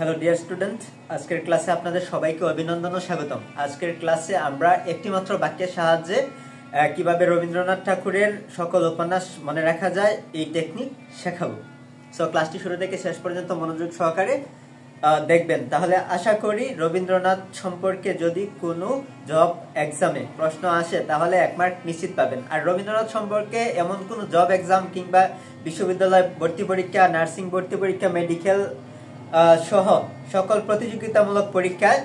Hello dear student, আজকের ক্লাসে আপনাদের সবাইকে অভিনন্দন ও স্বাগতম। আজকের ক্লাসে আমরা একটিমাত্র বাক্যের সাহায্যে কিভাবে রবীন্দ্রনাথ ঠাকুরের সকল উপন্যাস মনে রাখা যায় এই টেকনিক শেখাবো। সো ক্লাসটি শুরু থেকে শেষ পর্যন্ত মনোযোগ সহকারে দেখবেন, তাহলে আশা করি রবীন্দ্রনাথ সম্পর্কে যদি কোনো জব এক্সামে প্রশ্ন আসে তাহলে 1 মার্ক নিশ্চিত পাবেন। আর রবীন্দ্রনাথ সম্পর্কে এমন কোনো জব এক্সাম কিংবা বিশ্ববিদ্যালয় ভর্তি পরীক্ষা, নার্সিং ভর্তি পরীক্ষা, মেডিকেল সহ সকল প্রতিযোগিতামূলক পরীক্ষায়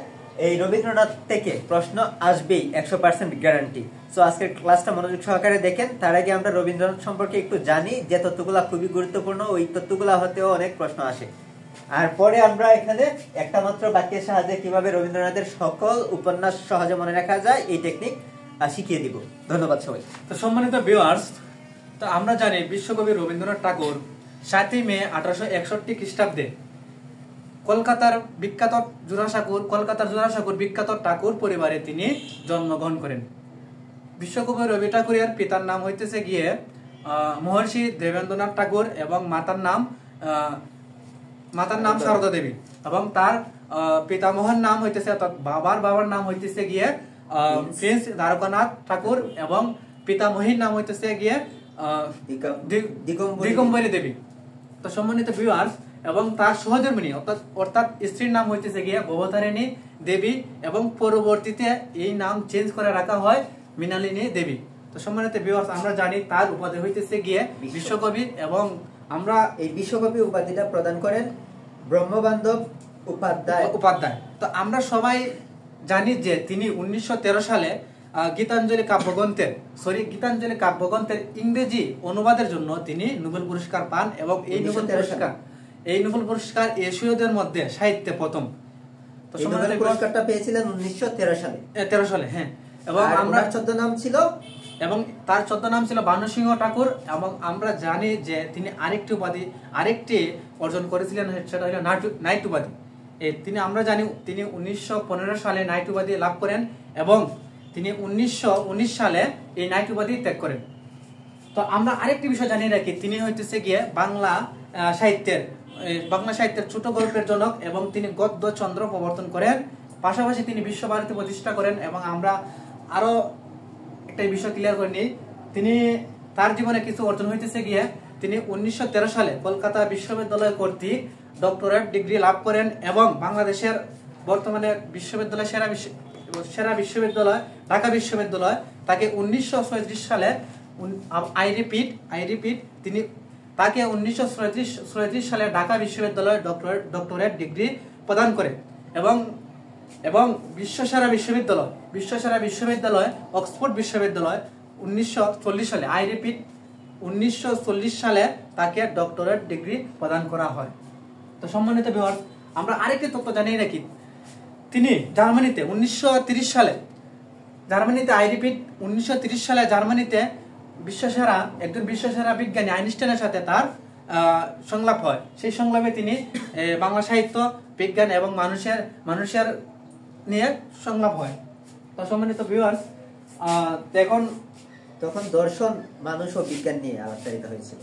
এই রবীন্দ্রনাথ থেকে প্রশ্ন আসবেই, 100% গ্যারান্টি। সো আজকের ক্লাসটা মনোযোগ সহকারে দেখেন। তার আগে আমরা রবীন্দ্রনাথ সম্পর্কে একটু জানি, যে তথ্যগুলো খুবই গুরুত্বপূর্ণ, ওই তথ্যগুলো হতেও অনেক প্রশ্ন আসে। আর পরে আমরা এখানে একটা মাত্র বাক্যের সাহায্যে কিভাবে রবীন্দ্রনাথের সকল উপন্যাস সহজে মনে রাখা যায় এই টেকনিক শিখিয়ে দিব। ধন্যবাদ সবাই। তো সম্মানিত ভিউয়ার্স, তো আমরা জানি বিশ্বকবি রবীন্দ্রনাথ ঠাকুর 7ই মে 1861 খ্রিস্টাব্দে কলকাতার জোড়াসাঁকোর বিখ্যাত ঠাকুর পরিবারে তিনি জন্মগ্রহণ করেন। বিশ্বকবি রবি ঠাকুরের পিতার নাম হইতেছে গিয়ে মহর্ষি দেবেন্দ্রনাথ ঠাকুর এবং মাতার নাম সারদা দেবী, এবং তার পিতামহের নাম হইতেছে, অর্থাৎ বাবার নাম হইতেছে গিয়ে প্রিন্স দ্বারকানাথ ঠাকুর, এবং পিতামহীর নাম হইতেছে গিয়ে দিগম্বরী দেবী। তো সম্মানিত ভিউয়ার্স, এবং তার সহধর্মিণী অর্থাৎ স্ত্রীর নাম হইতেছে গিয়ে ভবতারিণী দেবী, এবং পরবর্তীতে এই নাম চেঞ্জ করে রাখা হয় মৃণালিনী দেবী। তো সম্মানিত ভিউয়ার্স, আমরা জানি তার উপাধি হইতেছে গিয়ে বিশ্বকবি, এবং আমরা এই বিশ্বকবি উপাধিটা প্রদান করেন ব্রহ্মবান্ধব উপাধ্যায়। তো আমরা সবাই জানি যে তিনি 1913 সালে গীতাঞ্জলি কাব্যগ্রন্থের ইংরেজি অনুবাদের জন্য তিনি নোবেল পুরস্কার পান, এবং এই নোবেল পুরস্কার এশীয়দের মধ্যে সাহিত্যে প্রথম। তো নোবেল পুরস্কারটা পেয়েছিলেন 1913 সালে। 13 সালে, হ্যাঁ। এবং আমরা তার ছদ্মনাম ছিল ভানুসিংহ ঠাকুর, এবং আমরা জানি যে তিনি আরেকটি অর্জন করেছিলেন, সেটা হলো নাইট উপাধি। আমরা জানি তিনি 1915 সালে নাইট উপাধি লাভ করেন, এবং তিনি 1919 সালে এই নাইট উপাধি ত্যাগ করেন। তো আমরা আরেকটি বিষয় জানিয়ে রাখি, তিনি হইতেছে গিয়ে বাংলা সাহিত্যের ছোট গল্পের জনক, এবং তিনি গদ্য চন্দ্র প্রবর্তন করেন। পাশাপাশি তিনি বিশ্বভারতী প্রতিষ্ঠা করেন। এবং আমরা আরো একটা বিষয় ক্লিয়ার করে নিই, তার জীবনে কিছু অর্জন হইতেছে গিয়ে তিনি 1913 সালে কলকাতা বিশ্ববিদ্যালয় কর্তৃক ডক্টরেট ডিগ্রি লাভ করেন, এবং বাংলাদেশের বর্তমানে সেরা বিশ্ববিদ্যালয় ঢাকা বিশ্ববিদ্যালয় তাকে 1936 সালে আই রিপিট তিনি তাকে 1936 সালে ঢাকা বিশ্ববিদ্যালয় ডক্টরেট ডিগ্রি প্রদান করে, এবং বিশ্বসেরা বিশ্ববিদ্যালয় অক্সফোর্ড বিশ্ববিদ্যালয় 1940 সালে 1940 সালে তাকে ডক্টরেট ডিগ্রি প্রদান করা হয়। তো সম্মানিত ভিউয়ার্স, আমরা আরেকটি তথ্য জানিয়ে রাখি, তিনি জার্মানিতে 1930 সালে জার্মানিতে একজন বিশ্বসেরা বিজ্ঞানী আইনস্টাইনের সাথে তার সংলাপ হয়। সেই সংলাপে তিনি বাংলা সাহিত্য, বিজ্ঞান এবং মানুষের নিয়ে সংলাপ হয়। তো সম্মানিত ভিউয়ার্স, তখন দর্শন, মানুষ ও বিজ্ঞান নিয়ে আলোচনা হয়েছিল।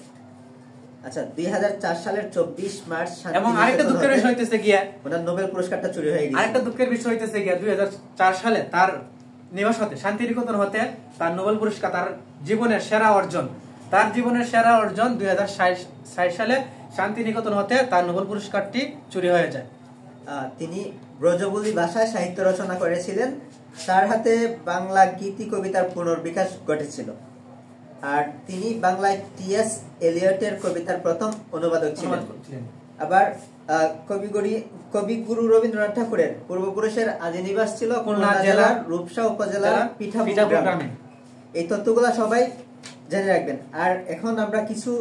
আচ্ছা, 2004 সালের 24 মার্চ, এবং আরেকটা দুঃখের বিষয় হইতেছে গিয়া ওনার নোবেল পুরস্কারটা চুরি হয়ে গেছে। 2004 সালে তার নিবাস হতে, শান্তিনিকেতন হতে তার নোবেল পুরস্কার, তার জীবনের সেরা অর্জন 2060 সালে শান্তিনিকেতন হতে তার নোবেল পুরস্কারটি চুরি হয়ে যায়। তিনি ব্রজবুলি ভাষায় সাহিত্য রচনা করেছিলেন। তার হাতে বাংলা গীতি কবিতার পুনর্বিকাশ ঘটেছিল, আর তিনি বাংলায় টি.এস. এলিয়টের কবিতার প্রথম অনুবাদক ছিলেন। আবার কবিগুরু রবীন্দ্রনাথ ঠাকুরের পূর্বপুরুষের আদি নিবাস ছিল খুলনা জেলার রূপসা উপজেলার পিঠাপুর গ্রামে। এই তথ্যগুলো সবাই জেনে রাখবেন। আর এখন আমরা কিছু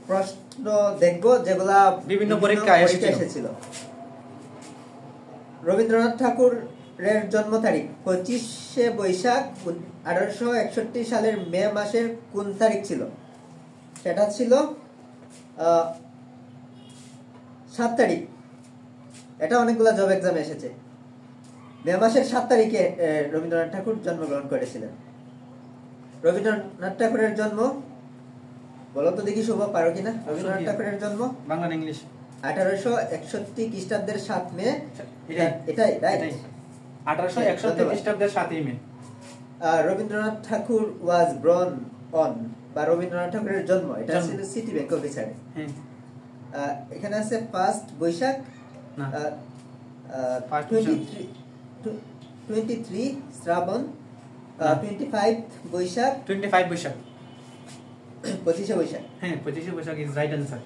প্রশ্ন দেখব যেগুলা বিভিন্ন পরীক্ষায় এসেছিল। রবীন্দ্রনাথ ঠাকুরের জন্ম তারিখ 25শে বৈশাখ 1861 সালের মে মাসের কোন তারিখ ছিল? সেটা ছিল 7 তারিখ। এটা অনেকগুলা জব এক্সামে এসেছে। মে মাসের 7 তারিখে রবীন্দ্রনাথ ঠাকুর জন্মগ্রহণ করেছিলেন। রবীন্দ্রনাথ ঠাকুরের জন্ম বলো তো দেখি, শুভ পারো কিনা? রবীন্দ্রনাথ ঠাকুরের জন্ম বাংলা ইংলিশ 1861 খ্রিস্টাব্দের 7 মে, এটাই রাইট, 1861 খ্রিস্টাব্দের 7 মে রবীন্দ্রনাথ ঠাকুর ওয়াজ ব্রন অন, বা রবীন্দ্রনাথ ঠাকুরের জন্ম, এটা ছিল সিটি ব্যাংক অফিসারে। এখানে আছে 1 বৈশাখ, না 23 শ্রাবণ, 25 বৈশাখ, 25 বৈশাখ, 25 বৈশাখ। হ্যাঁ 25 Baishakh is right answer,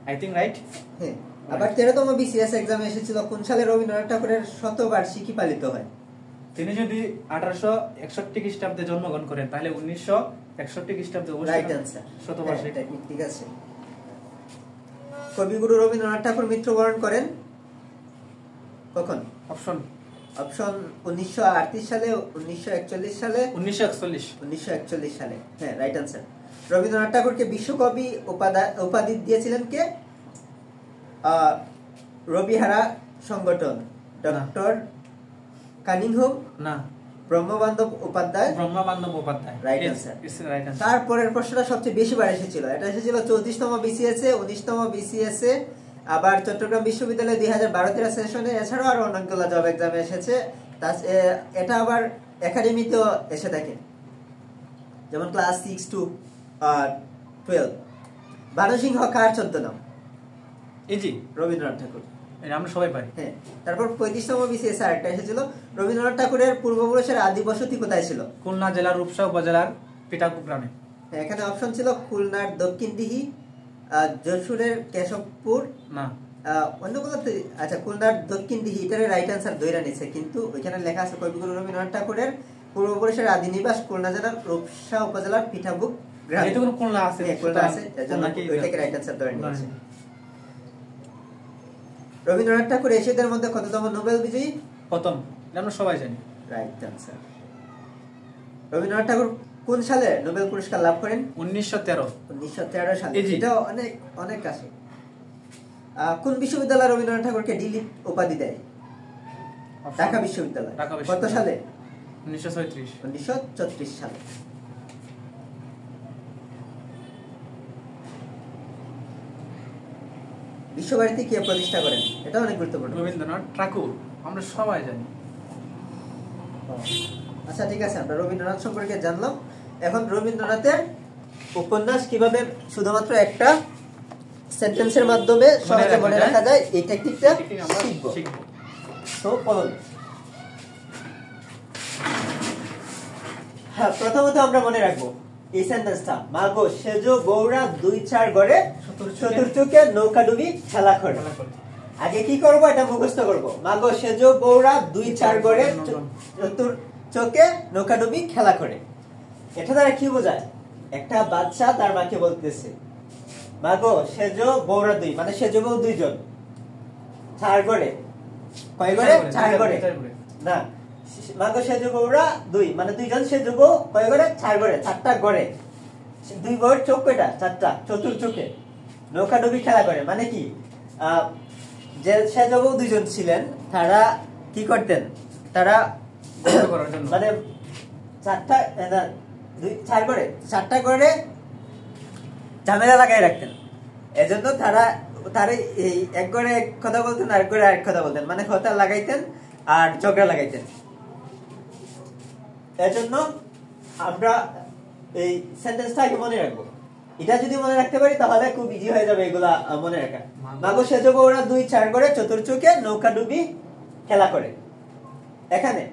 I think right. হ্যাঁ, আবার 13তম বিসিএস এক্সামে এসেছিল কোন সালে রবীন্দ্রনাথ ঠাকুরের শতবার্ষিকী পালিত হয়? তিনি যদি 1861 খ্রিস্টাব্দে জন্মগ্রহণ করেন তাহলে 1961 খ্রিস্টাব্দে রাইট आंसर, শতবার্ষিকী। ঠিক আছে। কবিগুরু রবীন্দ্রনাথ ঠাকুর মৃত্যুবরণ করেন কখন? অপশন 1938 সালে, 1941 সালে, 1941 সালে। হ্যাঁ, রাইট आंसर। রবীন্দ্রনাথ ঠাকুরকে বিশ্বকবি উপাধি দিয়েছিলেন কে? রবিহারা সংগঠন, ডক্টর কানিংহাম, না ব্রহ্মবান্ধব উপাধ্যায়, রাইট आंसर। তারপরের প্রশ্নটা সবচেয়ে বেশি বার এসেছিল, এটা এসেছিল 34তম বিসিএস এ, 19তম বিসিএস এ, আবার চট্টগ্রাম বিশ্ববিদ্যালয়ে 2012-13 সেশনে, এছাড়াও আরো অনেকগুলো জব এক্সামে এসেছে। এটা আবার একাডেমিতেও এসে থাকে, যেমন ক্লাস 6 to 12। ভানুসিংহ কার ছদ্মনাম? ইজি, রবীন্দ্রনাথ ঠাকুর, আমরা সবাই পারি। হ্যাঁ। তারপর 35তম বিসিএস আরেকটা এসেছিল, রবীন্দ্রনাথ ঠাকুরের পূর্বপুরুষের আদি বসতি কোথায় ছিল? খুলনা জেলার রূপসা উপজেলার পিঠাপুর গ্রামে। এখানে অপশন ছিল খুলনার দক্ষিণদিঘি, যশোরের কেশবপুর, না অন্যগুলো। আচ্ছা, খুলনার দক্ষিণদিঘি, এটার রাইট आंसर ধইরা নিছে, কিন্তু ওইখানে লেখা আছে কবিগুরু রবীন্দ্রনাথ ঠাকুরের পূর্বপুরুষের আদি নিবাস খুলনা জেলার রূপসা উপজেলার পিঠাপুর গ্রামে। এতগুলো খুলনা আছে, খুলনা আছে, এজন্য ওইটাকে রাইট आंसर ধরে নিয়েছে। রবীন্দ্রনাথ ঠাকুর এশিয়াদের মধ্যে কততম নোবেল বিজয়ী? প্রথম, আমরা সবাই জানি, রাইট आंसर। রবীন্দ্রনাথ ঠাকুর কোন সালে নোবেল পুরস্কার লাভ করেন? 1913 সালে। এটা অনেক অনেক কাছে। কোন বিশ্ববিদ্যালয় রবীন্দ্রনাথ ঠাকুরকে ডিলিট উপাধি দেয়? ঢাকা বিশ্ববিদ্যালয়। কত সালে? 1934 সালে। বিশ্বভারতী কে প্রতিষ্ঠা করেন? এটা অনেক গুরুত্বপূর্ণ। রবীন্দ্রনাথ ঠাকুর, আমরা সবাই জানি। আচ্ছা, ঠিক আছে, আমরা রবীন্দ্রনাথ সম্পর্কে জানলাম। এখন রবীন্দ্রনাথের উপন্যাস কিভাবে শুধুমাত্র একটা সেন্টেন্সের মাধ্যমে সহজে মনে রাখা যায়, এই টেকনিকটা শিখব। So follow. হ্যাঁ, প্রথমত আমরা মনে রাখবো এই সেন্টেন্সটা, মাগো সেজো বৌরা 2-4 গড়ে চতুর্চকে নৌকাডুবি খেলা করে। আগে কি করব? এটা মুখস্থ করব। মাগো সেজো বৌরা 2-4 গড়ে চতুর্চকে নৌকাডুবি খেলা করে। এটা দ্বারা কি বোঝায়? একটা বাচ্চা তার মাকে বলতেছে, মাগো সেজো বৌরা 2, মানে সেজো বউ 2 জন, 4 গড়ে, কয় গড়ে? 4 গড়ে। না, মাগো সেজো বৌরা 2, মানে 2 জন সেজো বউ, কয় গড়ে? 4 গড়ে, 4টা গড়ে। 2 গড় চোখ কয়টা? 4টা, চতুর্চকে নৌকাডুবি খেলা করে। মানে কি, যে সেজো বউ 2 জন ছিলেন, তারা কি করতেন? তারা মানে 4টা করে ঝামেলা লাগাই রাখতেন। এজন্য তারা এই এক ঘরে এক কথা বলতেন, আরেক ঘরে আরেক কথা বলতেন, মানে কথা লাগাইতেন আর ঝগড়া লাগাইতেন। এজন্য আমরা এই সেন্টেন্সটা আগে মনে রাখবো। এটা যদি মনে রাখতে পারি তাহলে খুব ইজি হয়ে যাবে এগুলা মনে রাখা। মাগো সেজো বউরা 2-4 করে চতুর্চকে নৌকাডুবি খেলা করে। এখানে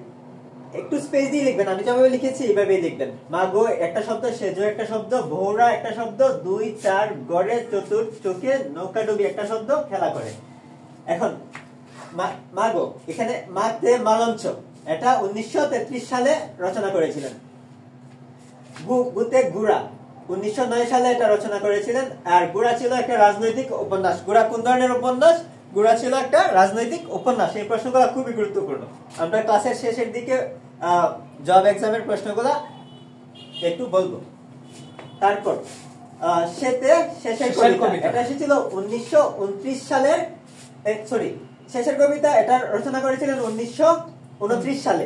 একটু স্পেস দিয়ে লিখবেন, আমি যেভাবে লিখেছি এইভাবেই লিখবেন। মাগো একটা শব্দ, সেজো একটা শব্দ, বৌরা একটা শব্দ, 2-4 গড়ে চতুর্চকে নৌকাডুবি একটা শব্দ, খেলা করে। এখন মাগো, এখানে মাতে মালঞ্চ, এটা 1933 সালে রচনা করেছিলেন। গুতে গুড়া, 1909 সালে এটা রচনা করেছিলেন। আর গুড়া ছিল একটা রাজনৈতিক উপন্যাস। গুড়া কোন ধরনের উপন্যাস? গুড়া ছিল একটা রাজনৈতিক উপন্যাস। এই প্রশ্নগুলো খুবই গুরুত্বপূর্ণ। আমরা ক্লাসের শেষের দিকে জব এক্সামের প্রশ্নগুলো একটু বলবো। তারপর শেষের কবিতা, এটা এসেছিল 1929 সালের, সরি, শেষের কবিতা এটা রচনা করেছিলেন 1929 সালে।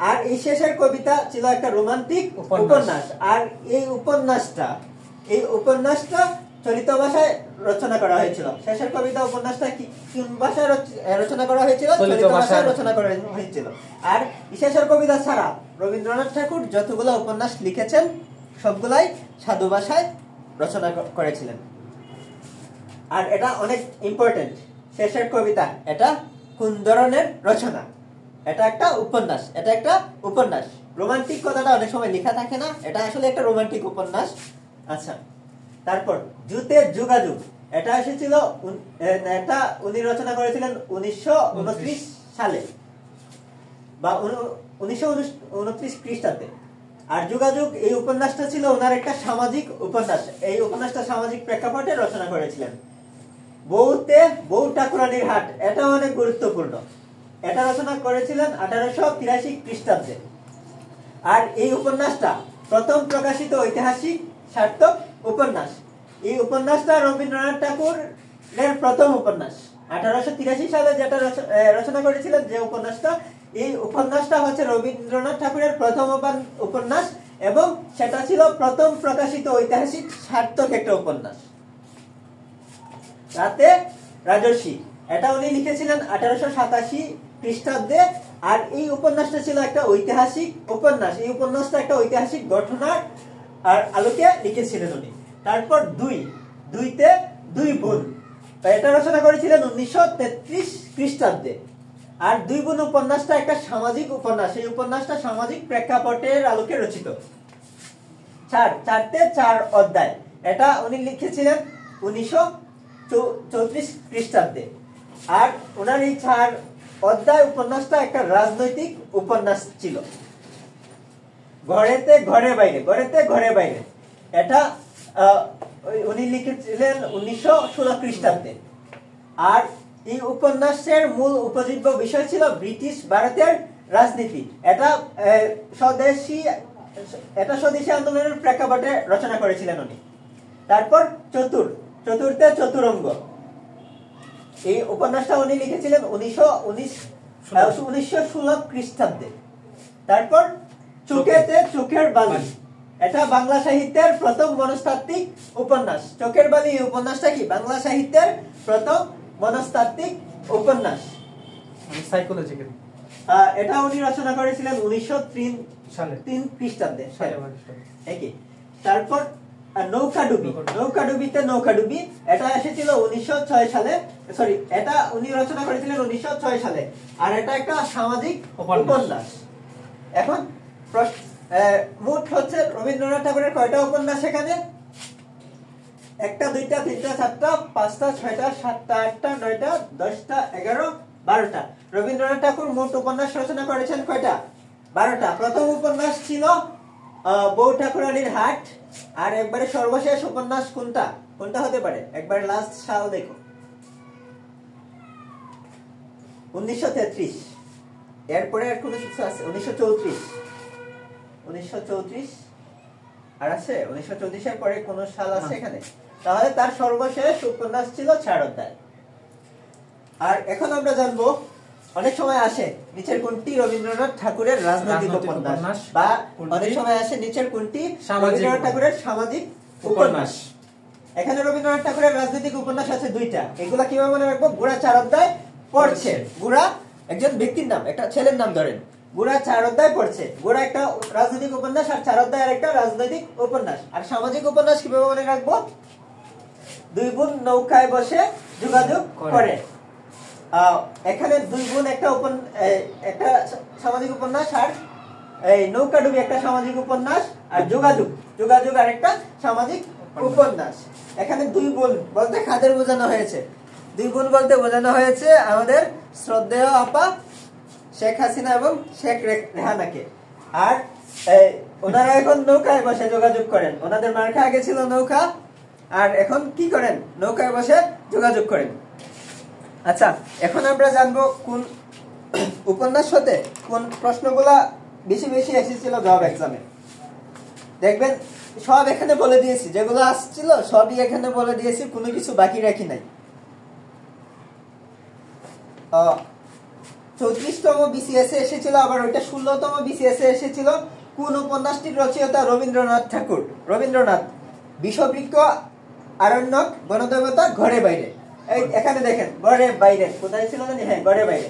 আর এই শেষের কবিতা ছিল একটা রোমান্টিক উপন্যাস। আর এই উপন্যাসটা চলিত ভাষায় রচনা করা হয়েছিল। শেষের কবিতা উপন্যাসটা কোন ভাষায় রচনা করা হয়েছিল? চলিত ভাষায় রচনা করা হয়েছিল। আর শেষের কবিতা ছাড়া রবীন্দ্রনাথ ঠাকুর যতগুলো উপন্যাস লিখেছেন সবগুলাই সাধু ভাষায় রচনা করেছিলেন। আর এটা অনেক ইম্পর্টেন্ট, শেষের কবিতা এটা কোন ধরনের রচনা? এটা একটা উপন্যাস, এটা একটা উপন্যাস। রোমান্টিক কথাটা অনেক সময় লেখা থাকে না, এটা আসলে একটা রোমান্টিক উপন্যাস। আচ্ছা, তারপর জুতের যোগাযোগ, এটা এসেছিল, এটা উনি রচনা করেছিলেন 1929 সালে বা 1929 খ্রিস্টাব্দে। আর যোগাযোগ এই উপন্যাসটা ছিল ওনার একটা সামাজিক উপন্যাস। এই উপন্যাসটা সামাজিক প্রেক্ষাপটে রচনা করেছিলেন। বউ ঠাকুরানীর হাট, এটা অনেক গুরুত্বপূর্ণ। এটা রচনা করেছিলেন 1883 খ্রিস্টাব্দে। আর এই উপন্যাসটা প্রথম প্রকাশিত ঐতিহাসিক সার্থক উপন্যাস। এই উপন্যাসটা রবীন্দ্রনাথ ঠাকুরের প্রথম উপন্যাস। 1883 সালে যেটা রচনা করেছিলেন যে উপন্যাসটা, এই উপন্যাসটা হচ্ছে রবীন্দ্রনাথ ঠাকুরের প্রথম উপন্যাস এবং সেটা ছিল প্রথম প্রকাশিত ঐতিহাসিক সার্থক একটা উপন্যাস। রাতে রাজর্ষি, এটা উনি লিখেছিলেন 1887 খ্রিস্টাব্দে। আর এই উপন্যাসটা ছিল একটা ঐতিহাসিক উপন্যাস। এই উপন্যাসটা একটা ঐতিহাসিক ঘটনার আর আলোকে লিখেছিলেন উনি। তারপর দুইতে দুই বোন, এটা রচনা করেছিলেন 1933 খ্রিস্টাব্দে। আর দুই বোন উপন্যাসটা একটা সামাজিক উপন্যাস। এই উপন্যাসটা সামাজিক প্রেক্ষাপটের আলোকে রচিত। চারতে চার অধ্যায়, এটা উনি লিখেছিলেন 1934 খ্রিস্টাব্দে। আর ওনার এই 4 অধ্যায় উপন্যাসটা একটা রাজনৈতিক উপন্যাস ছিল। ঘরেতে ঘরে বাইরে, এটা উনি লিখেছিলেন 1916 খ্রিস্টাব্দে। আর এই উপন্যাসের মূল উপজীব্য বিষয় ছিল ব্রিটিশ ভারতের রাজনীতি। এটা স্বদেশী আন্দোলনের প্রেক্ষাপটে রচনা করেছিলেন উনি। তারপর চতুর্থে চতুরঙ্গ, এই উপন্যাসটা উনি লিখেছিলেন 1916 খ্রিস্টাব্দে। তারপর চোখেতে চোখের বালি, এটা বাংলা সাহিত্যের প্রথম মনস্তাত্ত্বিক উপন্যাস। চোখের বালি এই উপন্যাসটা কি বাংলা সাহিত্যের প্রথম মনস্তাত্ত্বিক উপন্যাস, সাইকোলজিক্যাল। এটা উনি রচনা করেছিলেন 1903 খ্রিস্টাব্দে। তারপর নৌকাডুবি, এটা এসেছিল 1906 সালে। এটা উনি রচনা করেছিলেন 1906 সালে। আর এটা একটা সামাজিক উপন্যাস। এখন মোট হচ্ছে রবীন্দ্রনাথ ঠাকুরের কয়টা উপন্যাস এখানে? 1, 2, 3, 4, 5, 6, 7, 8, 9, 10, 11, 12টা। রবীন্দ্রনাথ ঠাকুর মোট উপন্যাস রচনা করেছেন কয়টা? 12টা। প্রথম উপন্যাস ছিল বউ ঠাকুরানীর হাট। আর একবারে সর্বশেষ উপন্যাস কোনটা হতে পারে? একবারে লাস্ট সাল দেখো, 1933। এরপরে আর কোনো কিছু আছে? 1934 আর আছে? 1934 এর পরে কোন সাল আছে এখানে? তাহলে তার সর্বশেষ উপন্যাস ছিল 4 অধ্যায়। আর এখন আমরা জানবো, অনেক সময় আসে নিচের কোনটি রবীন্দ্রনাথ ঠাকুরের রাজনৈতিক উপন্যাস, বা অনেক সময় আসে নিচের কোনটি রবীন্দ্রনাথ ঠাকুরের সামাজিক উপন্যাস। এখানে রবীন্দ্রনাথ ঠাকুরের রাজনৈতিক উপন্যাস আছে 2টা। এগুলা কিভাবে মনে রাখবো? বুড়া 4 অধ্যায় পড়ছে। বুড়া একজন ব্যক্তির নাম, একটা ছেলের নাম ধরেন। বুড়া 4 অধ্যায় পড়ছে। বুড়া একটা রাজনৈতিক উপন্যাস, আর 4 অধ্যায় একটা রাজনৈতিক উপন্যাস। আর সামাজিক উপন্যাস কিভাবে মনে রাখবো? 2 বোন নৌকায় বসে যোগাযোগ করে। এখানে 2 বোন একটা সামাজিক উপন্যাস, আর এই নৌকাডুবি একটা সামাজিক উপন্যাস, আর যোগাযোগ আর একটা সামাজিক উপন্যাস। এখানে 2 বোন বলতে কাদের বোঝানো হয়েছে? 2 বোন বলতে বোঝানো হয়েছে আমাদের শ্রদ্ধেয় আপা শেখ হাসিনা এবং শেখ রেহানাকে। আর ওনারা এখন নৌকায় বসে যোগাযোগ করেন। ওনাদের মার্কা আগে ছিল নৌকা, আর এখন কি করেন? নৌকায় বসে যোগাযোগ করেন। আচ্ছা, এখন আমরা জানবো কোন উপন্যাস হতে কোন প্রশ্নগুলা বেশি এসেছিল জব এক্সামে। দেখবেন সব এখানে বলে দিয়েছি, যেগুলো আসছিল সবই এখানে বলে দিয়েছি, কোনো কিছু বাকি রাখি নাই। 34তম বিসিএস এসেছিল, আবার ওইটা 16তম বিসিএস এসেছিল। কোন উপন্যাসটির রচয়িতা? রবীন্দ্রনাথ ঠাকুর। রবীন্দ্রনাথ বিষবৃক্ষ আরণ্যক, বনদেবতা, ঘরে বাইরে। এই এখানে দেখেন ঘরে বাইরে কোথায় ছিল জানি, হ্যাঁ ঘরে বাইরে।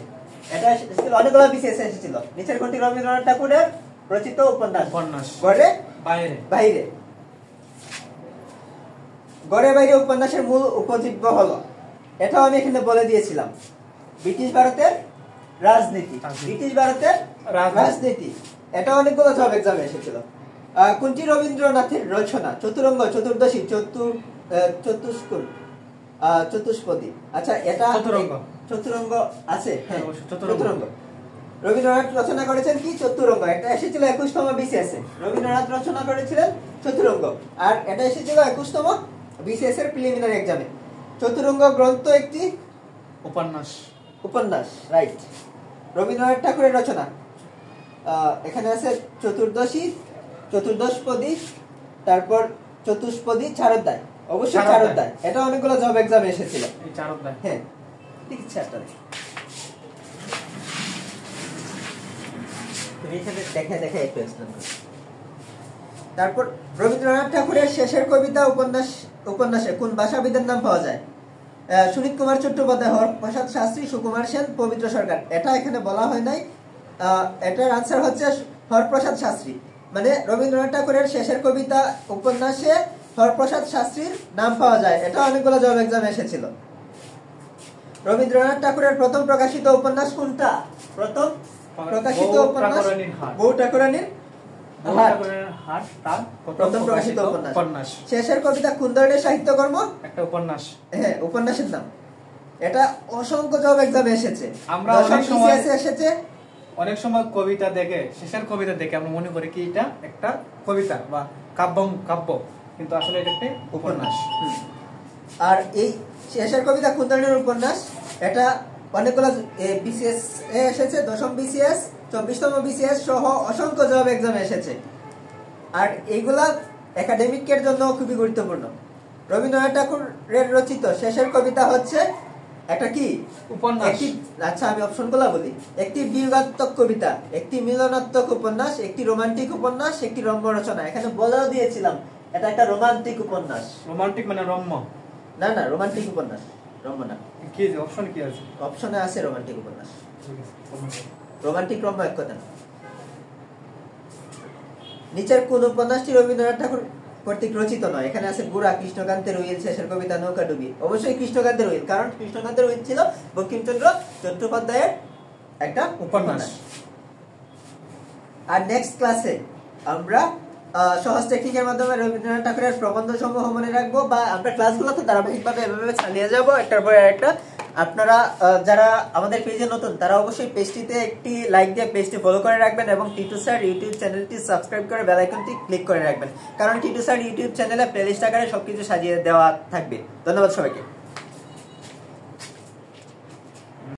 এটা ছিল অনেকগুলো বিশেষ এসেছিল। নিচের কোনটি রবীন্দ্রনাথ ঠাকুরের রচিত উপন্যাস? ঘরে বাইরে। ঘরে বাইরে উপন্যাসের মূল উপজীব্য হলো, এটাও আমি এখানে বলে দিয়েছিলাম, ব্রিটিশ ভারতের রাজনীতি। ব্রিটিশ ভারতের রাজনীতি, এটা অনেকগুলো জব এক্সামে এসেছিল। কোনটি রবীন্দ্রনাথের রচনা? চতুরঙ্গ, চতুর্দশী, চতুষ্পদী। আচ্ছা, এটা চতুরঙ্গ আছে, হ্যাঁ চতুরঙ্গ। রবীন্দ্রনাথ রচনা করেছেন কি? চতুরঙ্গ। এটা এসেছিল 21তম BCS এ। রবীন্দ্রনাথ রচনা করেছিলেন চতুরঙ্গ, আর এটা এসেছিল 21তম BCS এর প্রিলিমিনারি এক্সামে। চতুরঙ্গ গ্রন্থ একটি উপন্যাস, রাইট। রবীন্দ্রনাথ ঠাকুরের রচনা এখানে আছে চতুর্দশী, চতুর্দশপদী, তারপর চতুষ্পদী, চারোদ্যায়। অবশ্যই চারোদ্যায়, এটা অনেকগুলো জব এক্সামে এসেছিল। এই চারোদ্যায়, হ্যাঁ ঠিক আছে। তারপর রবীন্দ্রনাথ ঠাকুরের শেষের কবিতা উপন্যাসে কোন ভাষাবিদের নাম পাওয়া যায়? সুনীত কুমার চট্টোপাধ্যায়, হরপ্রসাদ শাস্ত্রী, সুকুমার সেন, পবিত্র সরকার। এটা এখানে বলা হয় নাই, এটার আনসার হচ্ছে হরপ্রসাদ শাস্ত্রী। মানে রবীন্দ্রনাথ ঠাকুরের শেষের কবিতা উপন্যাসে হরপ্রসাদ শাস্ত্রীর নাম পাওয়া যায়। এটা অনেকগুলো জব এক্সামে এসেছিল। রবীন্দ্রনাথ ঠাকুরের প্রথম প্রকাশিত উপন্যাস কোনটা? প্রথম প্রকাশিত উপন্যাস বউ ঠাকুরানীর হাট, তার প্রথম প্রকাশিত উপন্যাস। শেষের কবিতা কোন ধরনের সাহিত্যকর্ম? একটা উপন্যাস, হ্যাঁ উপন্যাসের নাম। এটা অসংখ্য জব এক্সামে এসেছে। আমরা অনেক সময় কবিতা দেখে, শেষের কবিতা দেখে আমরা মনে করি কি এটা একটা কবিতা বা কাব্য, কিন্তু আসলে এটা একটা উপন্যাস। আর এই শেষের কবিতা কোন ধরনের উপন্যাস? এটা অনেকগুলো BCS এ এসেছে, 10ম BCS, 24তম BCS সহ অসংখ্য জব এক্সামে এসেছে। আর এইগুলা একাডেমিকের জন্য খুবই গুরুত্বপূর্ণ। রবীন্দ্রনাথ ঠাকুরের রচিত শেষের কবিতা হচ্ছে একটা কি উপন্যাস? আচ্ছা, আমি অপশনগুলো বলি। একটি বিয়োগাত্মক কবিতা, একটি মিলনাত্মক উপন্যাস, একটি রোমান্টিক উপন্যাস, একটি রম্য রচনা। এখানে বলেও দিয়েছিলাম এটা একটা রোমান্টিক উপন্যাস। রোমান্টিক মানে রম্য? না, রোমান্টিক উপন্যাস, রম্য না। কি অপশন কি আছে? অপশনে আছে রোমান্টিক উপন্যাস। রোমান্টিক রম্য এক কথা না। নিচের কোন উপন্যাসটি রবীন্দ্রনাথ ঠাকুর কর্তৃক রচিত নয়? এখানে আছে গুড়া, কৃষ্ণকান্তের উইল, শেষের কবিতা, নৌকাডুবি। অবশ্যই কৃষ্ণকান্তের উইল, কারণ কৃষ্ণকান্তের উইল ছিল বঙ্কিমচন্দ্র চট্টোপাধ্যায়ের একটা উপন্যাস। আর নেক্সট ক্লাসে আমরা সহজ টেকনিকের মাধ্যমে রবীন্দ্রনাথ ঠাকুরের প্রবন্ধ সমূহ মনে রাখবো, বা আমরা ক্লাসগুলোতে ধারাবাহিকভাবে এভাবে চালিয়ে যাবো একটার পর একটা। আপনারা যারা আমাদের পেজে নতুন, তারা অবশ্যই পেজটিতে একটি লাইক দিয়ে পেজটি ফলো করে রাখবেন, এবং টিটু স্যার ইউটিউব চ্যানেলটি সাবস্ক্রাইব করে বেল আইকনটি ক্লিক করে রাখবেন, কারণ টিটু স্যার ইউটিউব চ্যানেলে প্লেলিস্ট আকারে সবকিছু সাজিয়ে দেওয়া থাকবে। ধন্যবাদ সবাইকে।